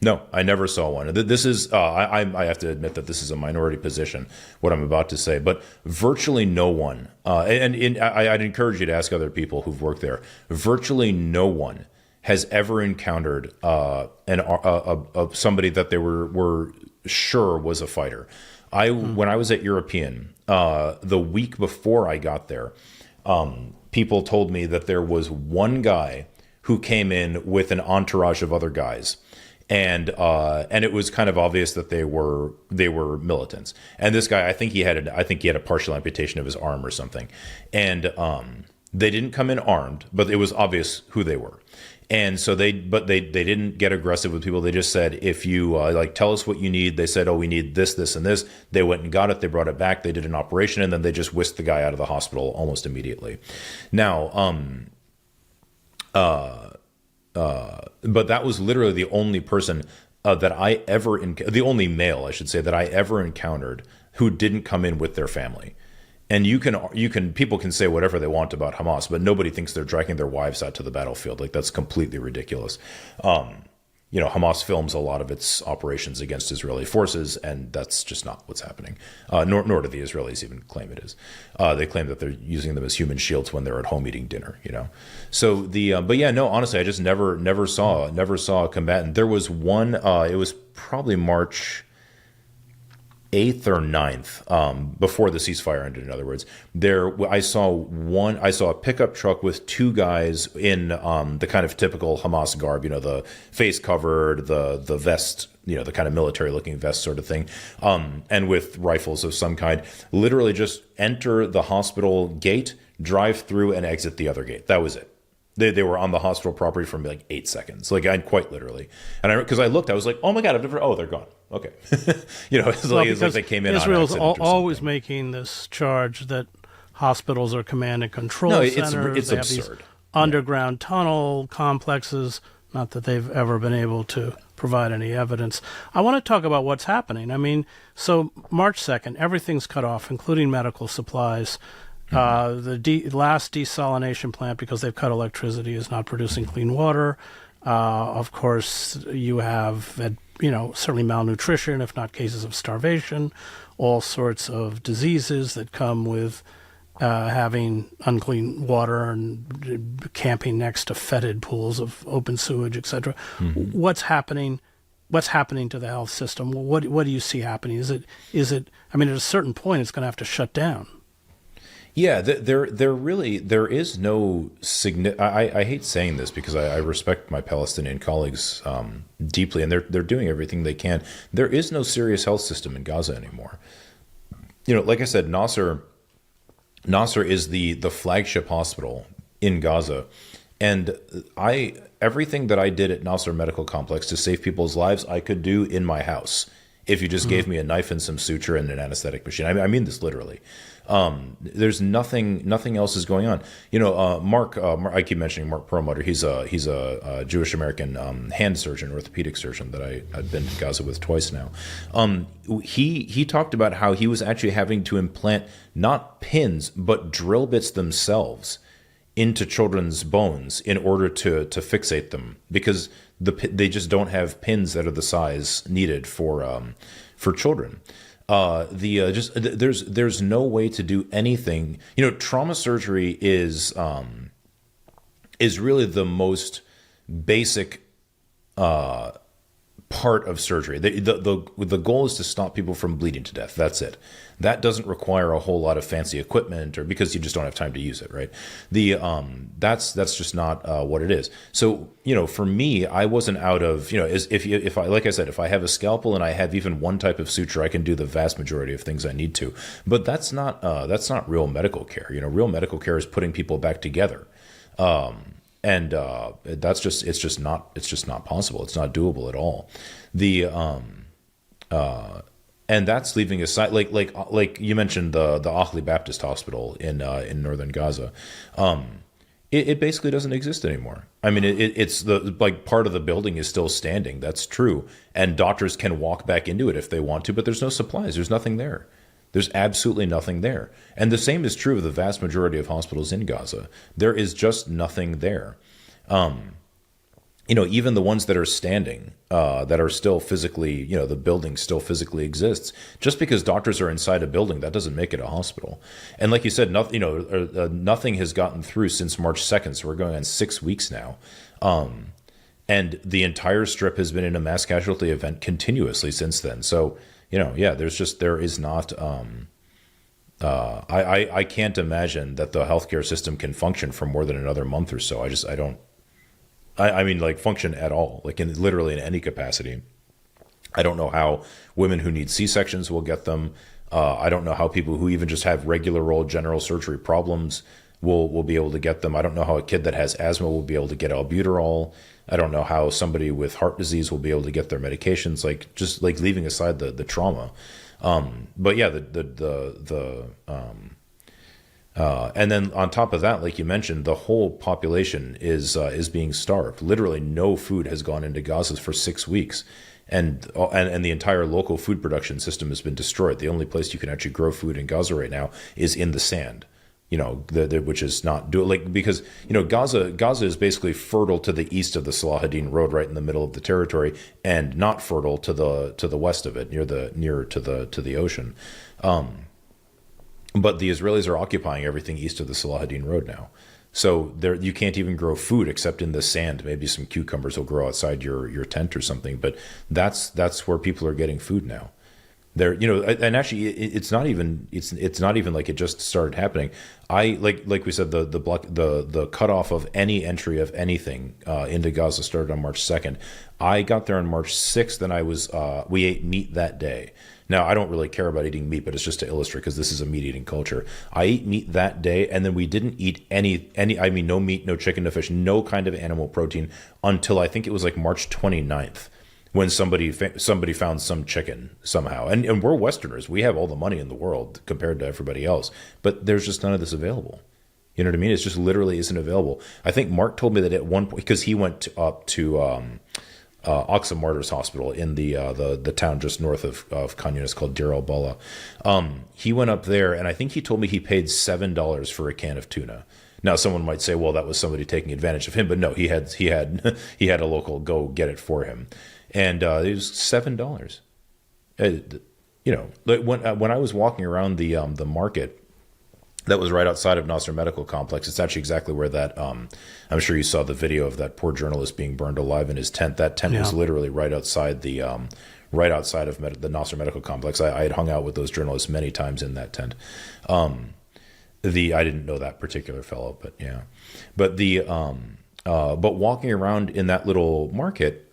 No, I never saw one. This is, I have to admit that this is a minority position, what I'm about to say, but virtually no one, I'd encourage you to ask other people who've worked there, virtually no one has ever encountered somebody that they were sure was a fighter. When I was at European, the week before I got there, people told me that there was one guy who came in with an entourage of other guys. And it was kind of obvious that they were militants. And this guy, I think he had a partial amputation of his arm or something. And they didn't come in armed, but it was obvious who they were. And so they didn't get aggressive with people. They just said, if you tell us what you need. They said, we need this, this, and this. They went and got it. They brought it back. They did an operation, and then they just whisked the guy out of the hospital almost immediately. Now, but that was literally the only person the only male, I should say, that I ever encountered who didn't come in with their family. And people can say whatever they want about Hamas, but nobody thinks they're dragging their wives out to the battlefield. Like, that's completely ridiculous. You know, Hamas films a lot of its operations against Israeli forces, and that's just not what's happening. Nor do the Israelis even claim it is. They claim that they're using them as human shields when they're at home eating dinner. You know, so but yeah, no, honestly, I just never saw a combatant. There was one. It was probably March 8th or 9th, before the ceasefire ended. In other words, I saw a pickup truck with two guys in the kind of typical Hamas garb, you know, the face covered, the vest, you know, the kind of military looking vest sort of thing, and with rifles of some kind, literally just enter the hospital gate, drive through, and exit the other gate. That was it. They were on the hospital property for like 8 seconds, quite literally. And because I looked, I was like, oh my God, they're gone. Okay. You know, it's like they came in Israel's on accident always making this charge that hospitals are command and control centers. It's they absurd. have these underground tunnel complexes, not that they've ever been able to provide any evidence. I want to talk about what's happening. I mean, so March 2nd, everything's cut off, including medical supplies. The last desalination plant, because they've cut electricity, is not producing clean water. Of course, you have certainly malnutrition, if not cases of starvation, all sorts of diseases that come with having unclean water and camping next to fetid pools of open sewage, etc. Mm-hmm. What's happening to the health system? What do you see happening? Is it? I mean, at a certain point, it's going to have to shut down. Yeah, there is no I hate saying this because I respect my Palestinian colleagues deeply, and they're doing everything they can. There is no serious health system in Gaza anymore. You know, like I said, Nasser is the flagship hospital in Gaza, and everything that I did at Nasser Medical Complex to save people's lives, I could do in my house if you just gave me a knife and some suture and an anesthetic machine. I mean this literally. There's nothing else is going on. You know, Mark, I keep mentioning Mark Perlmutter. He's a Jewish American hand surgeon, orthopedic surgeon that I've been to Gaza with twice now. He talked about how he was actually having to implant not pins but drill bits themselves into children's bones in order to fixate them, because they just don't have pins that are the size needed for children. There's no way to do anything. You know, trauma surgery is really the most basic part part of surgery. The goal is to stop people from bleeding to death. That's it. That doesn't require a whole lot of fancy equipment, or because you just don't have time to use it, right? That's just not what it is. So, for me, I wasn't out of, if I, like I said, if I have a scalpel and I have even one type of suture, I can do the vast majority of things I need to. But that's not real medical care. Real medical care is putting people back together. And it's just not possible. It's not doable at all. And that's leaving aside, like you mentioned, the Ahli Baptist Hospital in northern Gaza. It basically doesn't exist anymore. I mean, it's part of the building is still standing. That's true, and doctors can walk back into it if they want to, but there's no supplies. There's nothing there. There's absolutely nothing there. And the same is true of the vast majority of hospitals in Gaza. There is just nothing there. Even the ones that are standing, that are still physically, the building still physically exists. Just because doctors are inside a building, that doesn't make it a hospital. And like you said, nothing has gotten through since March 2nd. So we're going on 6 weeks now. And the entire strip has been in a mass casualty event continuously since then. So, there is not, I can't imagine that the healthcare system can function for more than another month or so. I mean, function at all, literally in any capacity. I don't know how women who need C-sections will get them. I don't know how people who even just have regular old general surgery problems will be able to get them. I don't know how a kid that has asthma will be able to get albuterol. I don't know how somebody with heart disease will be able to get their medications, leaving aside the trauma. But yeah, and then on top of that, like you mentioned, the whole population is being starved. Literally, no food has gone into Gaza for 6 weeks, and the entire local food production system has been destroyed. The only place you can actually grow food in Gaza right now is in the sand. Which is not because Gaza is basically fertile to the east of the Salahuddin Road, right in the middle of the territory, and not fertile to the west of it, near to the ocean. But the Israelis are occupying everything east of the Salahuddin Road now. So you can't even grow food except in the sand. Maybe some cucumbers will grow outside your tent or something. But that's where people are getting food now. And actually, it's not even like it just started happening. Like we said, the cutoff of any entry of anything into Gaza started on March 2nd. I got there on March 6th, and we ate meat that day. Now, I don't really care about eating meat, but it's just to illustrate because this is a meat-eating culture. I ate meat that day, and then we didn't eat no meat, no chicken, no fish, no kind of animal protein until I think it was March 29th. When somebody found some chicken somehow. And we're Westerners. We have all the money in the world compared to everybody else. But there's just none of this available. You know what I mean? It's just literally isn't available. I think Mark told me that at one point, because he went up to Aqsa Martyrs Hospital in the town just north of Khan Yunis called Deir al-Bala. He went up there, and I think he told me he paid $7 for a can of tuna. Now, someone might say, well, that was somebody taking advantage of him. But no, he had a local go get it for him. And it was $7. When I was walking around the market that was right outside of Nasser Medical Complex, it's actually exactly where that. I'm sure you saw the video of that poor journalist being burned alive in his tent. That tent was literally right outside of the Nasser Medical Complex. I had hung out with those journalists many times in that tent. I didn't know that particular fellow, but yeah. But but walking around in that little market.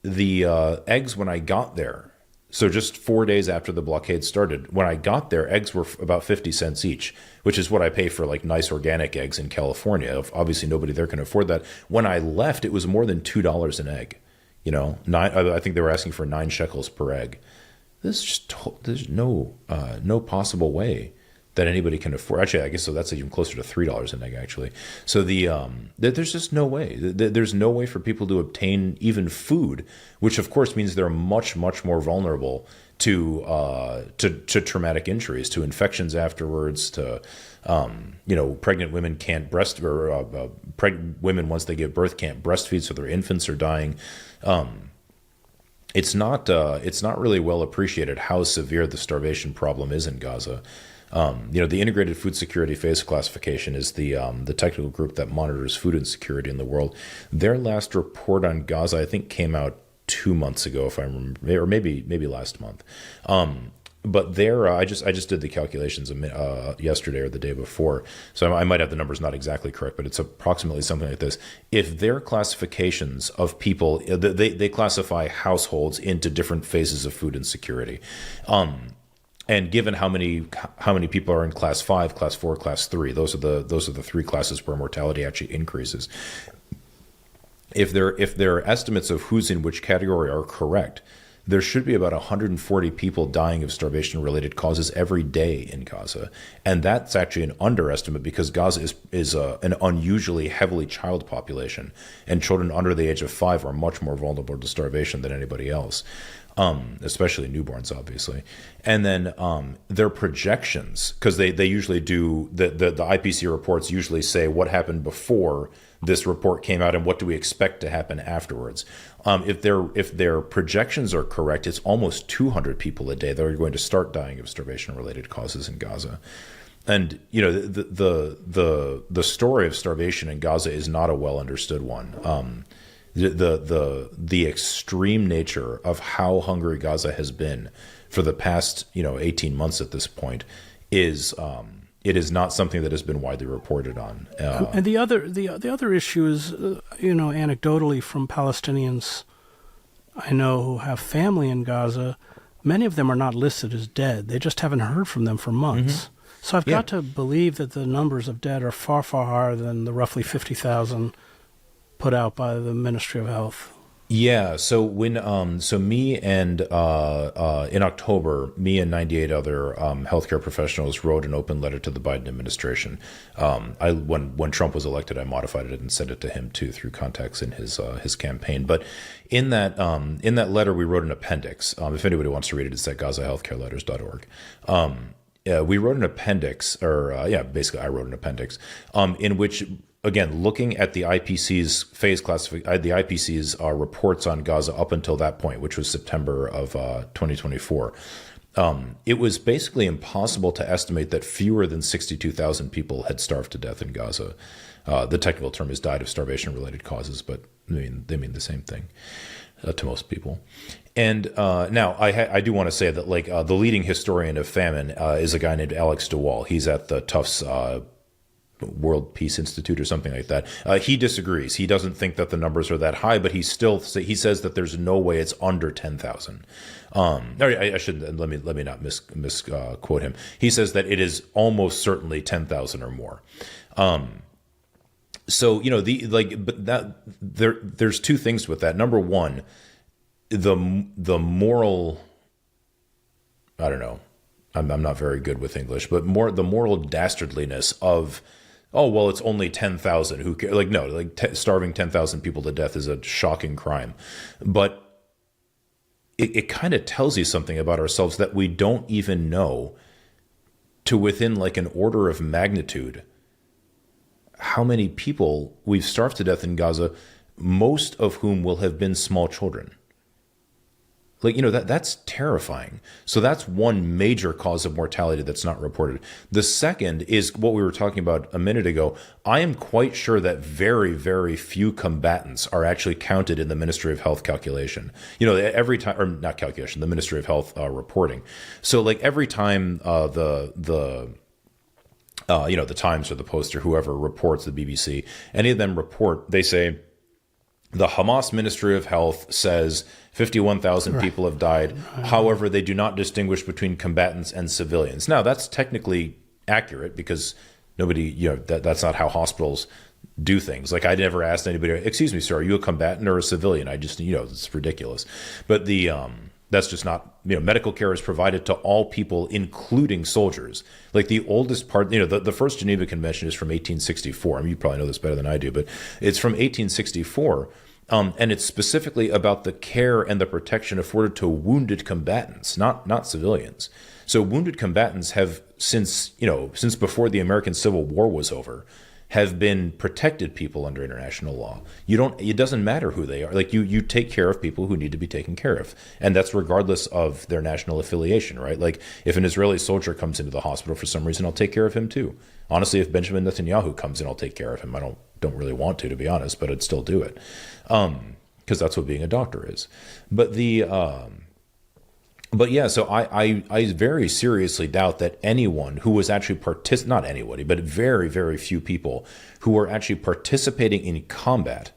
The eggs, when I got there, so just 4 days after the blockade started, when I got there, eggs were about 50 cents each, which is what I pay for nice organic eggs in California. Obviously, nobody there can afford that. When I left, it was more than $2 an egg. I think they were asking for 9 shekels per egg. There's no possible way that anybody can afford. Actually, I guess so. That's even closer to $3 an egg, actually. So there's just no way. There's no way for people to obtain even food, which of course means they're much, much more vulnerable to traumatic injuries, to infections afterwards. To pregnant women can't pregnant women once they give birth can't breastfeed, so their infants are dying. It's not really well appreciated how severe the starvation problem is in Gaza. The Integrated Food Security Phase Classification is the technical group that monitors food insecurity in the world. Their last report on Gaza, I think, came out 2 months ago, if I remember, or maybe last month. But there, I just did the calculations yesterday or the day before, so I might have the numbers not exactly correct, but it's approximately something like this. If their classifications of people, they classify households into different phases of food insecurity, and given how many people are in class 5, class 4, class 3, those are the three classes where mortality actually increases. If their estimates of who's in which category are correct, there should be about 140 people dying of starvation-related causes every day in Gaza. And that's actually an underestimate because Gaza is an unusually heavily child population, and children under the age of 5 are much more vulnerable to starvation than anybody else, especially newborns, obviously. And then their projections, because they usually do, the IPC reports usually say what happened before this report came out and what do we expect to happen afterwards. If their projections are correct, it's almost 200 people a day that are going to start dying of starvation-related causes in Gaza. And the story of starvation in Gaza is not a well understood one. The extreme nature of how hungry Gaza has been for the past 18 months at this point is. It is not something that has been widely reported on. And the other issue is, anecdotally from Palestinians I know who have family in Gaza, many of them are not listed as dead. They just haven't heard from them for months. Mm-hmm. So I've got to believe that the numbers of dead are far, far higher than the roughly 50,000 put out by the Ministry of Health. Yeah. So when me and in October, me and 98 other healthcare professionals wrote an open letter to the Biden administration. When Trump was elected, I modified it and sent it to him too through contacts in his campaign. But in that letter, we wrote an appendix. If anybody wants to read it, it's at GazaHealthcareLetters.org. We wrote an appendix, basically I wrote an appendix in which, again, looking at the IPC's reports on Gaza up until that point, which was September of 2024, it was basically impossible to estimate that fewer than 62,000 people had starved to death in Gaza. The technical term is died of starvation-related causes, but they mean the same thing to most people. And now I do want to say that the leading historian of famine is a guy named Alex DeWall. He's at the Tufts World Peace Institute or something like that. He disagrees. He doesn't think that the numbers are that high, but he says that there's no way it's under 10,000. I shouldn't. Let me not misquote him. He says that it is almost certainly 10,000 or more. So there's two things with that. Number one, the moral. I don't know. I'm not very good with English, but the moral dastardliness of, oh, well, it's only 10,000. Who cares? Starving 10,000 people to death is a shocking crime. But it kind of tells you something about ourselves that we don't even know to within an order of magnitude how many people we've starved to death in Gaza, most of whom will have been small children. That's terrifying. So that's one major cause of mortality that's not reported. The second is what we were talking about a minute ago. I am quite sure that very, very few combatants are actually counted in the Ministry of Health calculation. Every time, or not calculation, the Ministry of Health reporting. So every time the Times or the Post or whoever reports, the BBC, any of them report, they say, the Hamas Ministry of Health says 51,000 people have died. However, they do not distinguish between combatants and civilians. Now, that's technically accurate because nobody, that's not how hospitals do things. I never asked anybody, excuse me, sir, are you a combatant or a civilian? I just, it's ridiculous. But that's just not, medical care is provided to all people, including soldiers. The oldest part, the first Geneva Convention is from 1864. I mean, you probably know this better than I do, but it's from 1864. And it's specifically about the care and the protection afforded to wounded combatants, not civilians. So wounded combatants have since before the American Civil War was over, have been protected people under international law. It doesn't matter who they are. You take care of people who need to be taken care of. And that's regardless of their national affiliation, right? If an Israeli soldier comes into the hospital for some reason, I'll take care of him too. Honestly, if Benjamin Netanyahu comes in, I'll take care of him. I don't really want to be honest, but I'd still do it. because that's what being a doctor is. But but yeah, so I very seriously doubt that anyone who was actually not anybody, but very, very few people who were actually participating in combat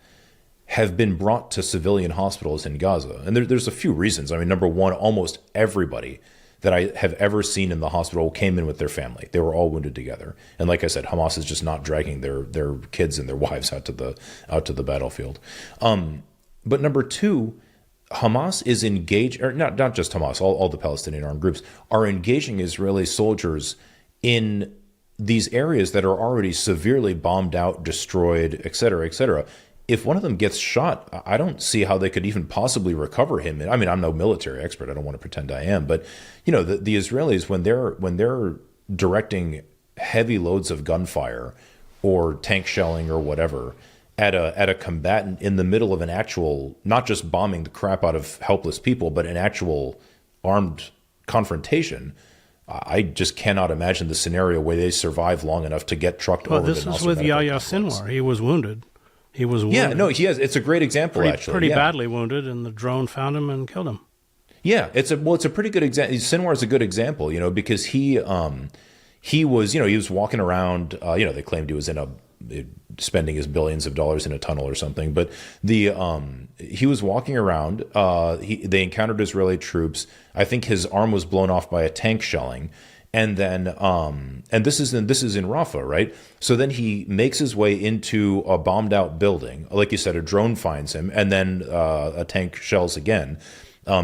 have been brought to civilian hospitals in Gaza. And there's a few reasons. I mean, number one, almost everybody that I have ever seen in the hospital came in with their family. They were all wounded together. And like I said, Hamas is just not dragging their kids and their wives out to the battlefield. But number two, Hamas is engaged, or not just Hamas, all the Palestinian armed groups are engaging Israeli soldiers in these areas that are already severely bombed out, destroyed, et cetera, et cetera. If one of them gets shot, I don't see how they could even possibly recover him. I mean, I'm no military expert. I don't want to pretend I am. But, the Israelis, when they're directing heavy loads of gunfire or tank shelling or whatever at a combatant in the middle of an actual, not just bombing the crap out of helpless people, but an actual armed confrontation, I just cannot imagine the scenario where they survive long enough to get trucked over. This is with Yahya Sinwar. He was wounded. Yeah, no, he has. It's a great example, actually. Pretty badly wounded, and the drone found him and killed him. Yeah, it's a pretty good example. Sinwar is a good example, because he was walking around. They claimed he was spending his billions of dollars in a tunnel or something, but he was walking around. They encountered Israeli troops. I think his arm was blown off by a tank shelling. And then, and this is in Rafah, right? So then he makes his way into a bombed out building. Like you said, a drone finds him, and then a tank shells again,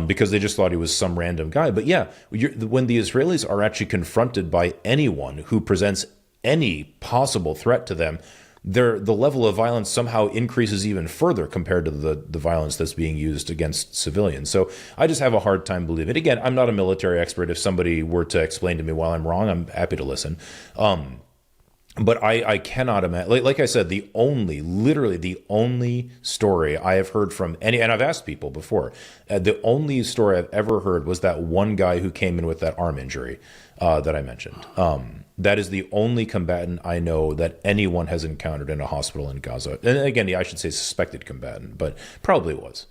because they just thought he was some random guy. But yeah, when the Israelis are actually confronted by anyone who presents any possible threat to them, the level of violence somehow increases even further compared to the violence that's being used against civilians. So I just have a hard time believing it. Again, I'm not a military expert. If somebody were to explain to me while I'm wrong, I'm happy to listen. But I cannot imagine, like I said, literally the only story I have heard from and I've asked people before, the only story I've ever heard was that one guy who came in with that arm injury that I mentioned. That is the only combatant I know that anyone has encountered in a hospital in Gaza. And again, I should say suspected combatant, but probably was.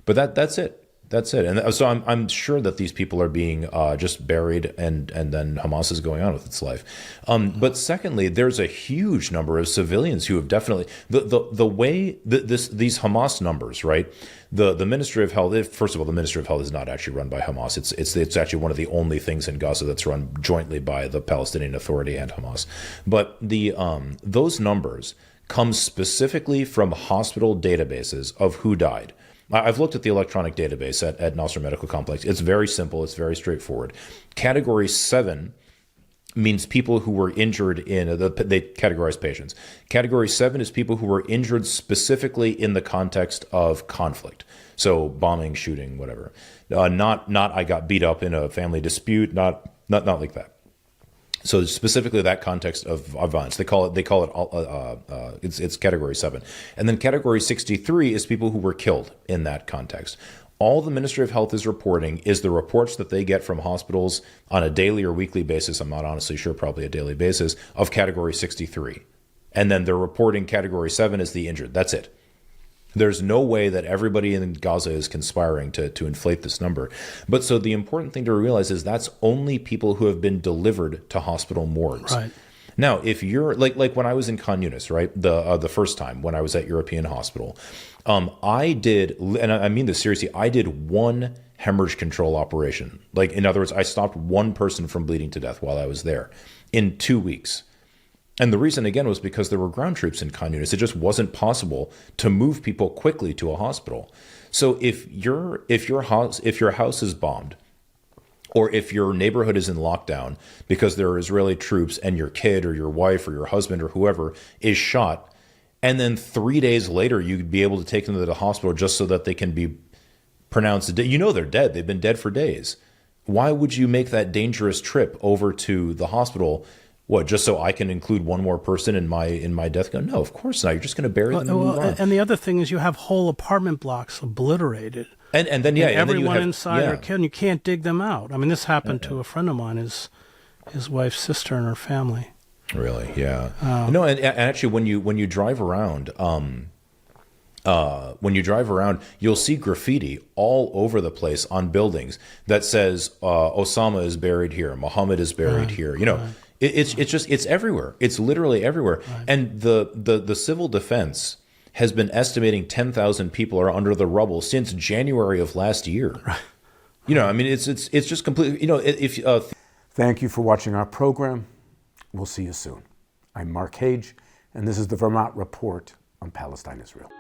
But that's it. That's it. And so I'm sure that these people are being just buried, and then Hamas is going on with its life. But secondly, there's a huge number of civilians who have definitely the way these Hamas numbers, right? The Ministry of Health. First of all, the Ministry of Health is not actually run by Hamas. It's actually one of the only things in Gaza that's run jointly by the Palestinian Authority and Hamas. But those numbers come specifically from hospital databases of who died. I've looked at the electronic database at Nasser Medical Complex. It's very simple. It's very straightforward. Category 7 means people who were injured they categorize patients. Category 7 is people who were injured specifically in the context of conflict. So bombing, shooting, whatever. Not I got beat up in a family dispute, not like that. So specifically that context of violence, they call it it's category 7. And then category 63 is people who were killed in that context. All the Ministry of Health is reporting is the reports that they get from hospitals on a daily or weekly basis. I'm not honestly sure, probably a daily basis, of category 63. And then they're reporting category 7 as the injured. That's it. There's no way that everybody in Gaza is conspiring to inflate this number. But so the important thing to realize is that's only people who have been delivered to hospital morgues. Right. Now, if you're like when I was in Khan Yunis, right, the first time when I was at European Hospital, I did, and I mean this seriously, I did one hemorrhage control operation. Like, in other words, I stopped one person from bleeding to death while I was there in 2 weeks. And the reason, again, was because there were ground troops in Khan Yunis. It just wasn't possible to move people quickly to a hospital. So if your house is bombed, or if your neighborhood is in lockdown because there are Israeli troops and your kid or your wife or your husband or whoever is shot, and then 3 days later you'd be able to take them to the hospital just so that they can be pronounced dead. They're dead. They've been dead for days. Why would you make that dangerous trip over to the hospital? What, just so I can include one more person in my death? No, of course not. You're just going to bury them and move on. And the other thing is you have whole apartment blocks obliterated. And then everyone inside are killed, and you can't dig them out. I mean, this happened to a friend of mine, his wife's sister and her family. Really? Yeah. No, and actually, when you drive around, when you drive around, you'll see graffiti all over the place on buildings that says Osama is buried here, Muhammad is buried here. You know, it's everywhere. It's literally everywhere. And the civil defense has been estimating 10,000 people are under the rubble since January of last year. You know, I mean, it's just completely. You know, if Thank you for watching our program. We'll see you soon. I'm Mark Hage, and this is the Vermont Report on Palestine, Israel.